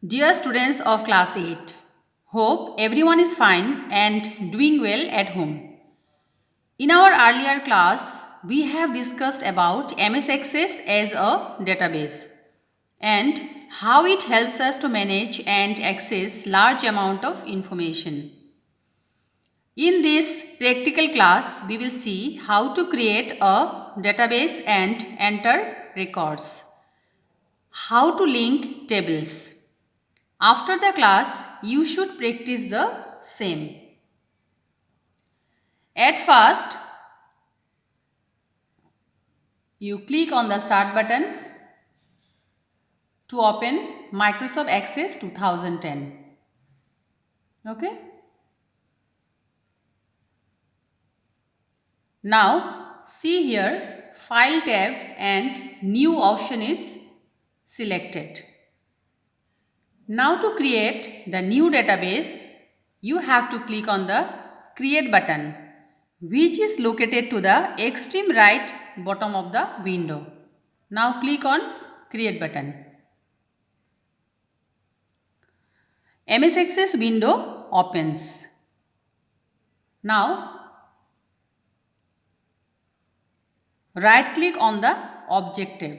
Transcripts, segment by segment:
Dear students of class 8, hope everyone is fine and doing well at home. In our earlier class, we have discussed about MS Access as a database and how it helps us to manage and access large amount of information. In this practical class, we will see how to create a database and enter records, how to link tables. After the class, you should practice the same. At first, you click on the Start button to open Microsoft Access 2010. Okay. Now, see here, File tab and New option is selected. Now to create the new database, you have to click on the Create button, which is located to the extreme right bottom of the window. Now click on Create button. MS Access window opens. Now right click on the Object tab.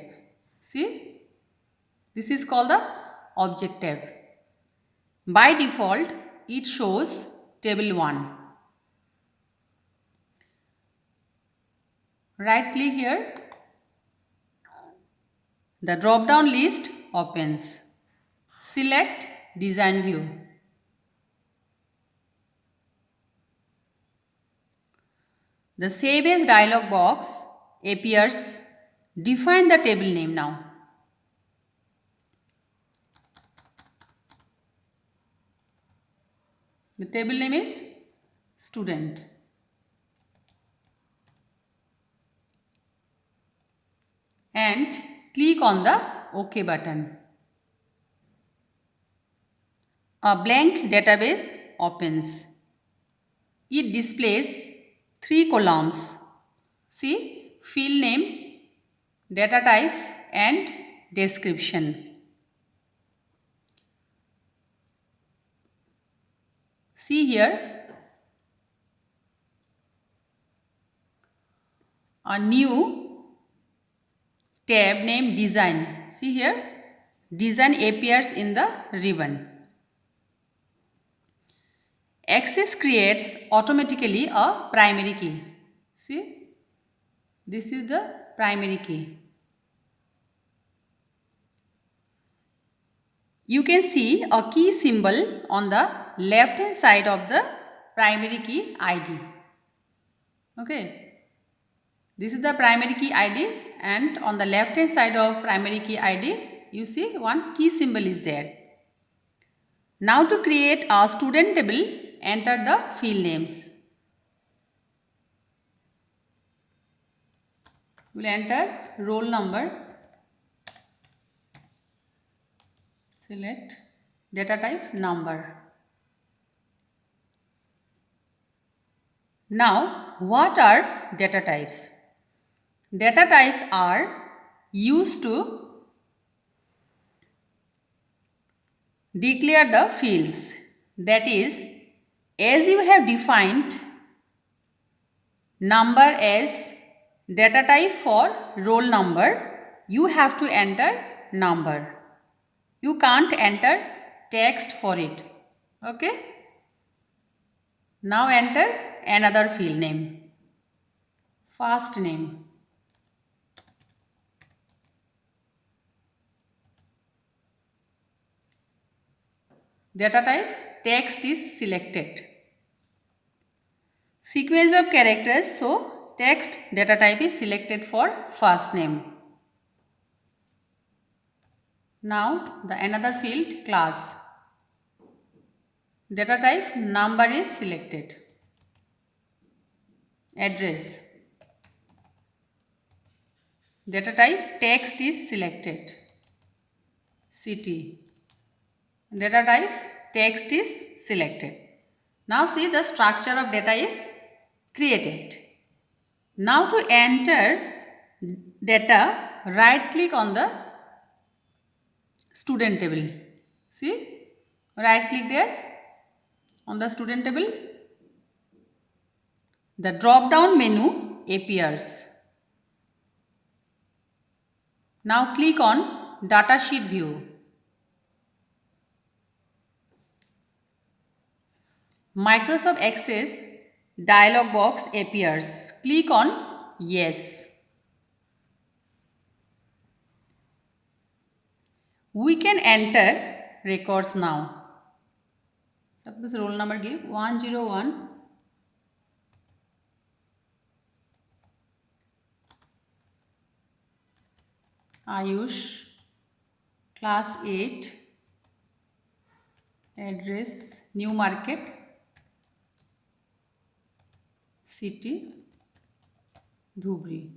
See, this is called the Object tab. By default, it shows Table 1. Right click here. The drop down list opens. Select Design View. The Save As dialog box appears. Define the table name now. The table name is Student. And click on the OK button. A blank database opens. It displays 3 columns. See, field name, data type and description. See here, a new tab named Design. See here, Design appears in the ribbon. Access creates automatically a primary key. See, this is the primary key. You can see a key symbol on the left hand side of the primary key ID. Okay. This is the primary key ID, and on the left hand side of primary key ID, you see one key symbol is there. Now to create a student table, enter the field names. We will enter roll number, select data type number. Now, what are data types? Data types are used to declare the fields. That is, as you have defined number as data type for roll number, you have to enter number. You can't enter text for it. Okay. Now enter another field name. First name. Data type text is selected. Sequence of characters, so text data type is selected for first name. Now the another field class. Data type number is selected. Address. Data type text is selected. City. Data type text is selected. Now see, the structure of data is created. Now to enter data, right click on the student table. See, right click there on the student table. The drop down menu appears. Now click on datasheet view. Microsoft Access dialog box appears. Click on yes. We can enter records now. Suppose roll number give 101, Ayush, class 8, address New Market, city Dhubri.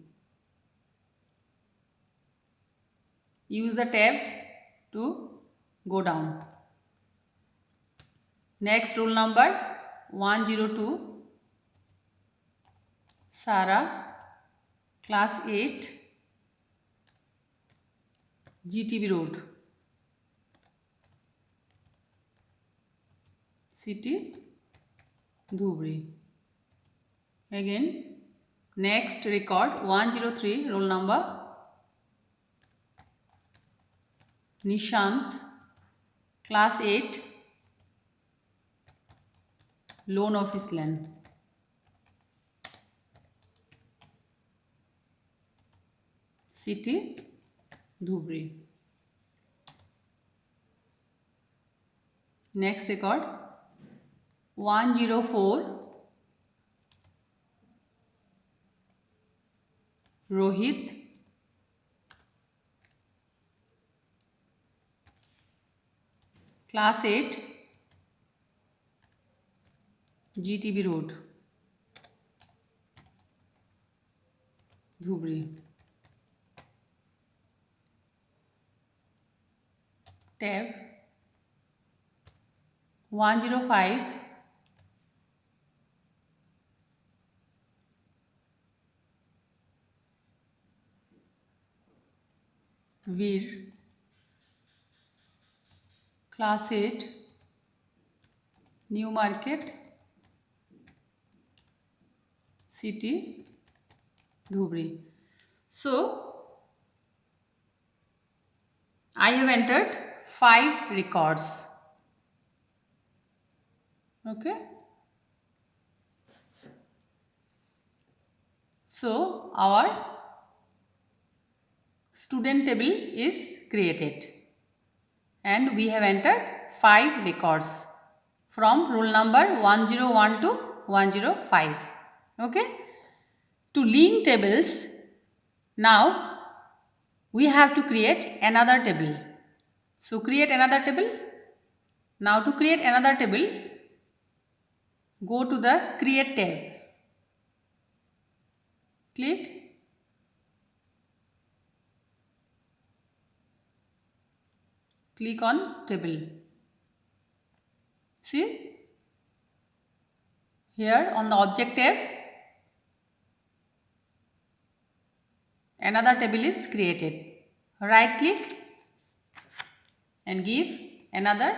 Use the tab to go down. Next roll number 102, Sarah, class 8, GTB Road, city Dhubri. Again, next record 103, roll number Nishant, class 8, Loan Office Land, city Dhubri. Next record 104, Rohit, class 8, GTB Road, Dhubri. Tab 105, Veer, class 8, New Market, city Dhubri. So I have entered 5 records. Okay. So our student table is created and we have entered 5 records from roll number 101 to 105. Okay. To link tables, now we have to create another table. So create another table. Now to create another table, go to the create tab. Click. Click on table. See? Here on the object tab, another table is created. Right click and give another.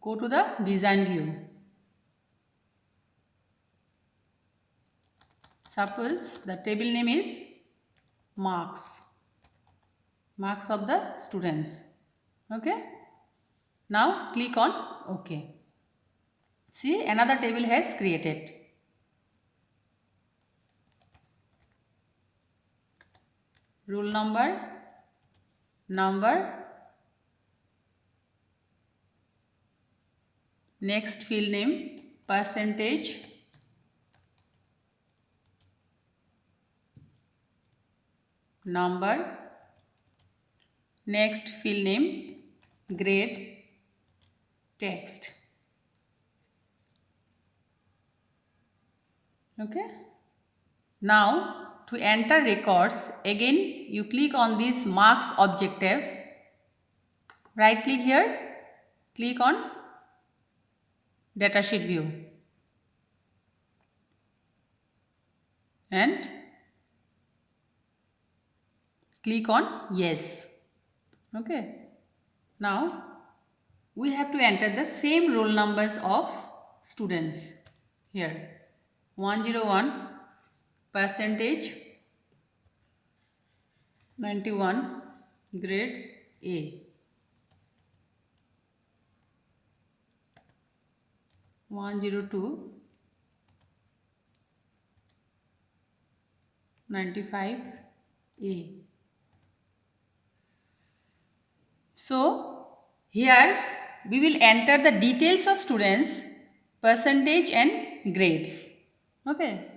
Go to the design view. Suppose the table name is marks. Marks of the students. Okay. Now click on OK. See, another table has created. Roll number, next field name, percentage, number, next field name, grade, text. Okay. Now to enter records, again you click on this marks objective. Right click here, click on datasheet view and Click on yes. Okay. Now we have to enter the same roll numbers of students here. 101 percentage 91 grade A. 102 95 A. So here we will enter the details of students, percentage and grades. Okay.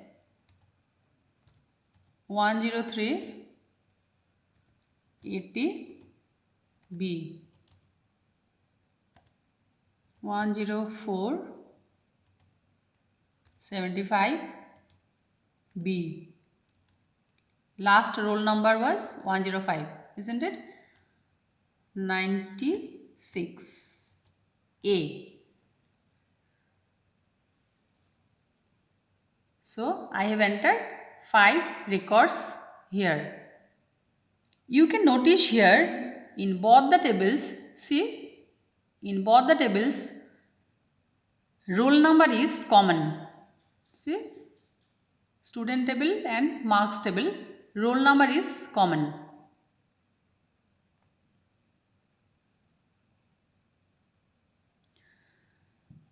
103 80 B. 104 75 B. Last roll number was 105, isn't it? 96 A. So I have entered 5 records here. You can notice here in both the tables, see, in both the tables, roll number is common. See, student table and marks table, roll number is common.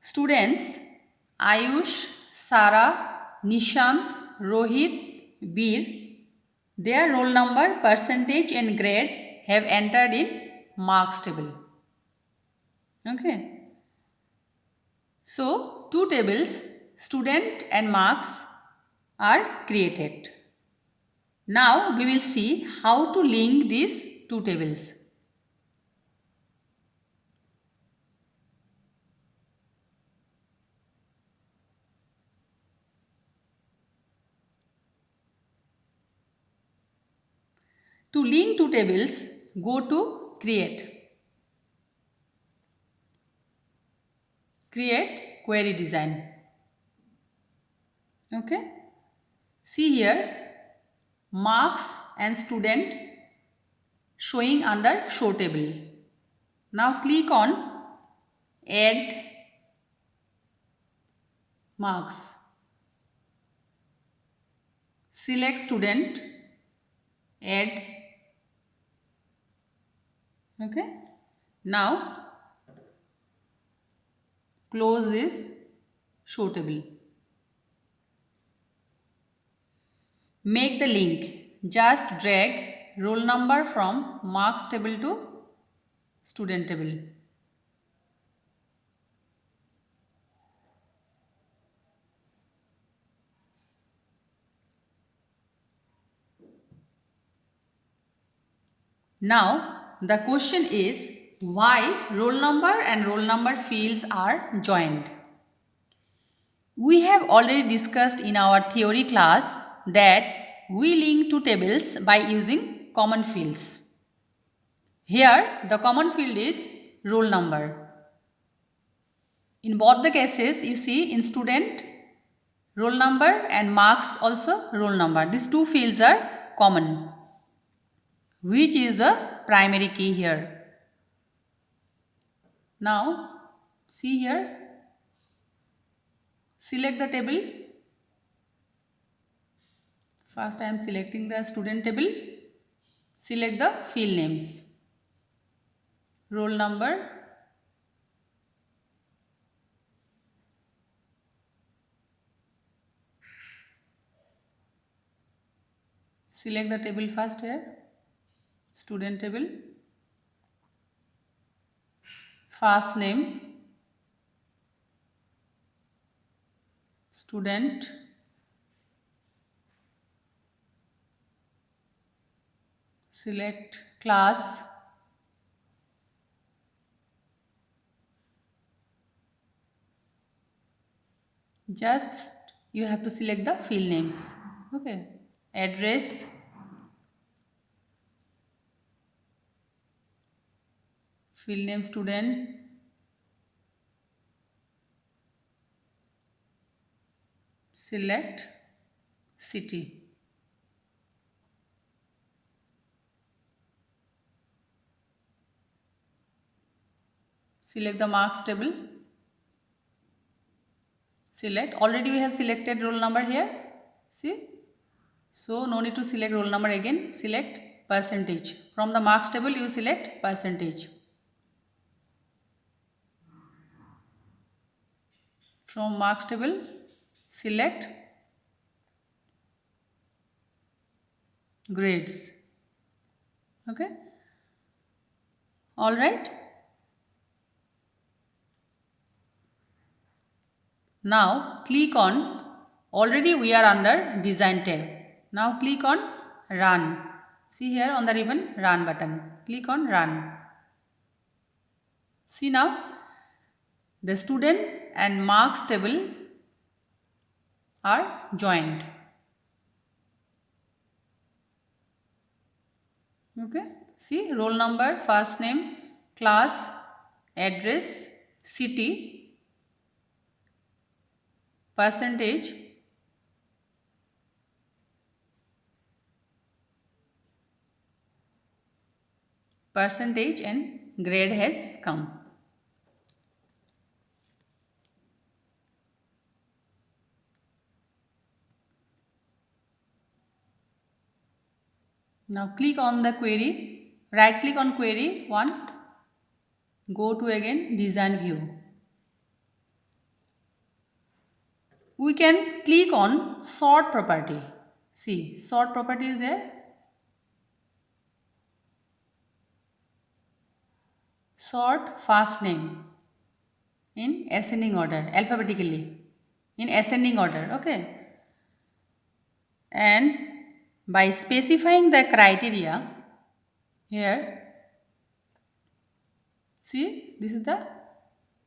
Students Ayush, Sara, Nishant, Rohit, Veer, their roll number, percentage and grade have entered in marks table. Okay. So, two tables, student and marks, are created. Now, we will see how to link these two tables. To link two tables, go to Create. Create query design. Okay. See here, marks and student showing under show table. Now click on add marks. Select student, add. Okay. Now close this show table. Make the link. Just drag roll number from marks table to student table. Now the question is why roll number and roll number fields are joined. We have already discussed in our theory class that we link two tables by using common fields. Here the common field is roll number. In both the cases you see in student roll number and marks also roll number. These two fields are common. Which is the primary key here? Now see here. Select the table. First I am selecting the student table. Select the field names. Roll number. Select the table first here. Student table. First name. Student. Select class. Just you have to select the field names. Okay. Address. Field name student. Select city. Select the marks table. Select. Already we have selected roll number here. See? So no need to select roll number again. Select percentage. From the marks table you select percentage. From marks table select grades. Okay. All right. Now click on, already we are under design tab. Now click on run. See here on the ribbon, run button. Click on run. See now the student and marks table are joined. Okay. See roll number, first name, class, address, city, percentage, and grade has come. Now click on the query, right click on query 1, go to again design view. We can click on sort property. See, sort property is there. Sort first name in ascending order, alphabetically in ascending order. Okay. And by specifying the criteria here, see, this is the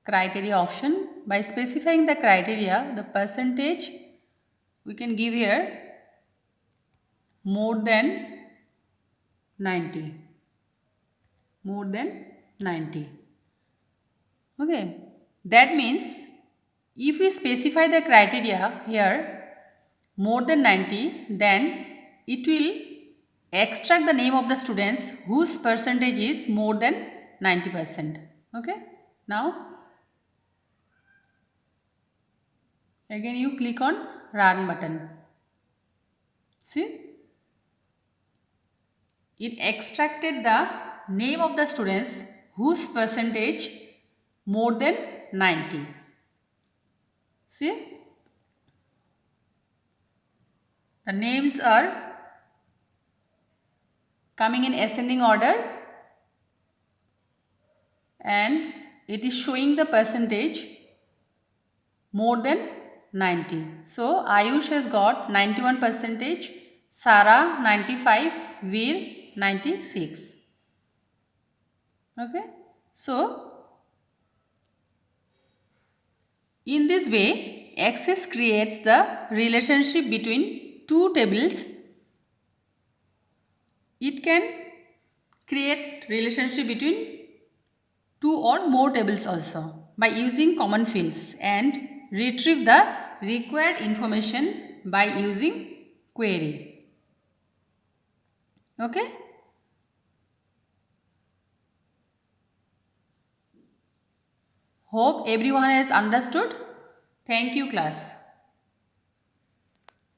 criteria option. By specifying the criteria, the percentage we can give here more than 90. More than 90. Okay. That means if we specify the criteria here more than 90, then it will extract the name of the students whose percentage is more than 90%. Okay. Now again you click on run button. See, it extracted the name of the students whose percentage more than 90. See, the names are coming in ascending order and it is showing the percentage more than 90. So Ayush has got 91 percentage, Sara 95, Veer 96. Okay. So in this way, Access creates the relationship between two tables. It can create relationship between two or more tables also by using common fields and retrieve the required information by using query. Okay. Hope everyone has understood. Thank you, class.